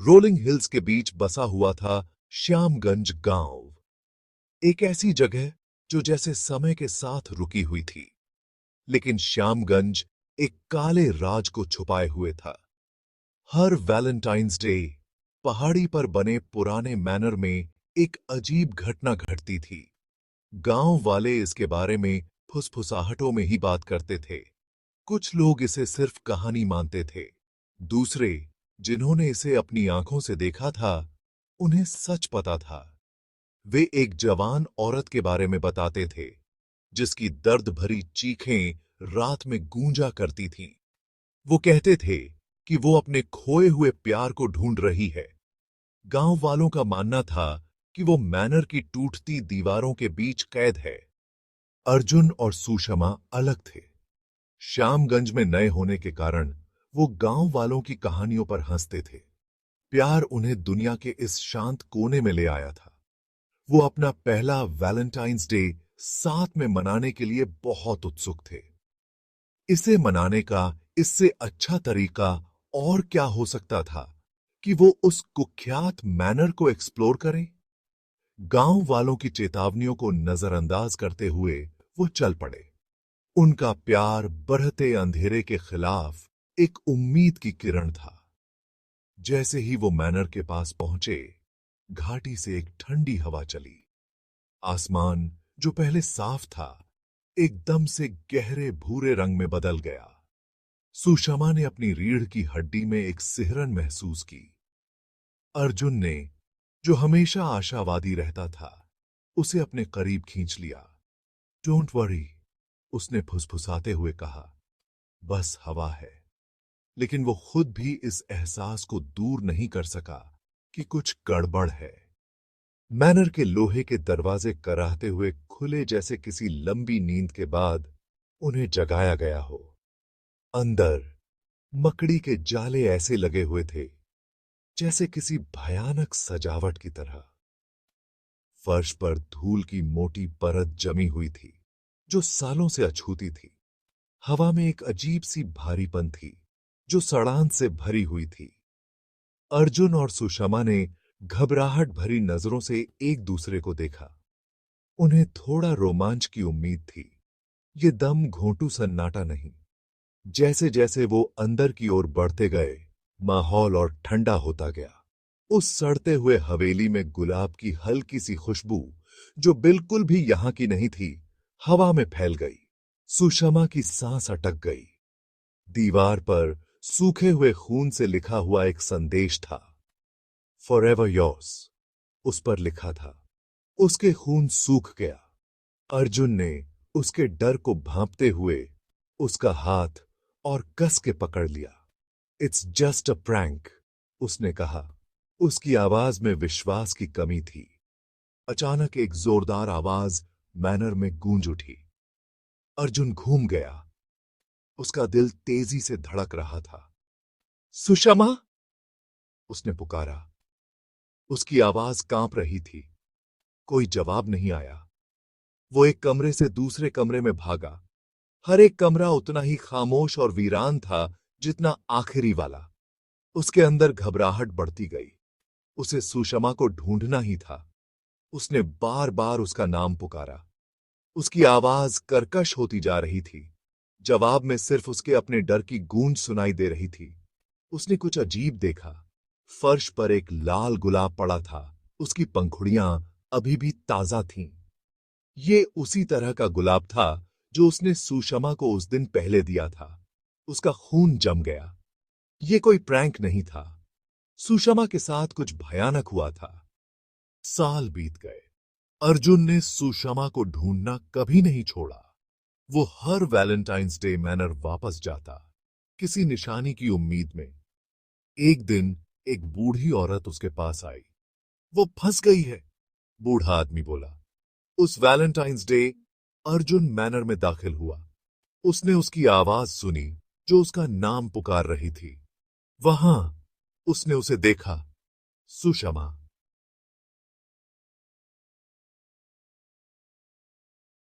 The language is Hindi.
रोलिंग हिल्स के बीच बसा हुआ था श्यामगंज गांव। एक ऐसी जगह जो जैसे समय के साथ रुकी हुई थी। लेकिन श्यामगंज एक काले राज को छुपाए हुए था। हर वैलेंटाइंस डे पहाड़ी पर बने पुराने मैनर में एक अजीब घटना घटती थी। गांव वाले इसके बारे में फुसफुसाहटों में ही बात करते थे। कुछ लोग इसे सिर्फ कहानी मानते थे। दूसरे, जिन्होंने इसे अपनी आंखों से देखा था, उन्हें सच पता था। वे एक जवान औरत के बारे में बताते थे, जिसकी दर्द भरी चीखें रात में गूंजा करती थीं। वो कहते थे कि वो अपने खोए हुए प्यार को ढूंढ रही है। गांव वालों का मानना था कि वो मैनर की टूटती दीवारों के बीच कैद है। अर्जुन और सुषमा अलग थे। श्यामगंज में नए होने के कारण वो गांव वालों की कहानियों पर हंसते थे। प्यार उन्हें दुनिया के इस शांत कोने में ले आया था। वो अपना पहला वैलेंटाइंस डे साथ में मनाने के लिए बहुत उत्सुक थे। इसे मनाने का इससे अच्छा तरीका और क्या हो सकता था कि वो उस कुख्यात मैनर को एक्सप्लोर करें। गांव वालों की चेतावनियों को नजरअंदाज करते हुए वो चल पड़े। उनका प्यार बढ़ते अंधेरे के खिलाफ एक उम्मीद की किरण था। जैसे ही वो मैनर के पास पहुंचे, घाटी से एक ठंडी हवा चली। आसमान, जो पहले साफ था, एकदम से गहरे भूरे रंग में बदल गया। सुषमा ने अपनी रीढ़ की हड्डी में एक सिहरन महसूस की। अर्जुन ने, जो हमेशा आशावादी रहता था, उसे अपने करीब खींच लिया। डोंट वरी, उसने फुसफुसाते हुए कहा, बस हवा है। लेकिन वो खुद भी इस एहसास को दूर नहीं कर सका कि कुछ गड़बड़ है। मैनर के लोहे के दरवाजे कराहते हुए खुले, जैसे किसी लंबी नींद के बाद उन्हें जगाया गया हो। अंदर मकड़ी के जाले ऐसे लगे हुए थे जैसे किसी भयानक सजावट की तरह। फर्श पर धूल की मोटी परत जमी हुई थी, जो सालों से अछूती थी। हवा में एक अजीब सी भारीपन थी, जो सड़ान से भरी हुई थी। अर्जुन और सुषमा ने घबराहट भरी नजरों से एक दूसरे को देखा। उन्हें थोड़ा रोमांच की उम्मीद थी, ये दम घोंटू सन्नाटा नहीं। जैसे जैसे वो अंदर की ओर बढ़ते गए, माहौल और ठंडा होता गया। उस सड़ते हुए हवेली में गुलाब की हल्की सी खुशबू, जो बिल्कुल भी यहां की नहीं थी, हवा में फैल गई। सुषमा की सांस अटक गई। दीवार पर सूखे हुए खून से लिखा हुआ एक संदेश था, फॉरएवर योर्स। उस पर लिखा था। उसके खून सूख गया। अर्जुन ने उसके डर को भांपते हुए उसका हाथ और कस के पकड़ लिया। इट्स जस्ट अ प्रैंक, उसने कहा। उसकी आवाज में विश्वास की कमी थी। अचानक एक जोरदार आवाज मैनर में गूंज उठी। अर्जुन घूम गया। उसका दिल तेजी से धड़क रहा था। सुषमा, उसने पुकारा। उसकी आवाज कांप रही थी। कोई जवाब नहीं आया। वो एक कमरे से दूसरे कमरे में भागा। हर एक कमरा उतना ही खामोश और वीरान था जितना आखिरी वाला। उसके अंदर घबराहट बढ़ती गई। उसे सुषमा को ढूंढना ही था। उसने बार बार उसका नाम पुकारा। उसकी आवाज कर्कश होती जा रही थी। जवाब में सिर्फ उसके अपने डर की गूंज सुनाई दे रही थी। उसने कुछ अजीब देखा। फर्श पर एक लाल गुलाब पड़ा था। उसकी पंखुड़ियां अभी भी ताजा थीं। ये उसी तरह का गुलाब था जो उसने सुषमा को उस दिन पहले दिया था। उसका खून जम गया। ये कोई प्रैंक नहीं था। सुषमा के साथ कुछ भयानक हुआ था। साल बीत गए। अर्जुन ने सुषमा को ढूंढना कभी नहीं छोड़ा। वो हर वैलेंटाइंस डे मैनर वापस जाता, किसी निशानी की उम्मीद में। एक दिन एक बूढ़ी औरत उसके पास आई। वो फंस गई है, बूढ़ा आदमी बोला। उस वैलेंटाइंस डे अर्जुन मैनर में दाखिल हुआ। उसने उसकी आवाज सुनी, जो उसका नाम पुकार रही थी। वहां उसने उसे देखा, सुषमा।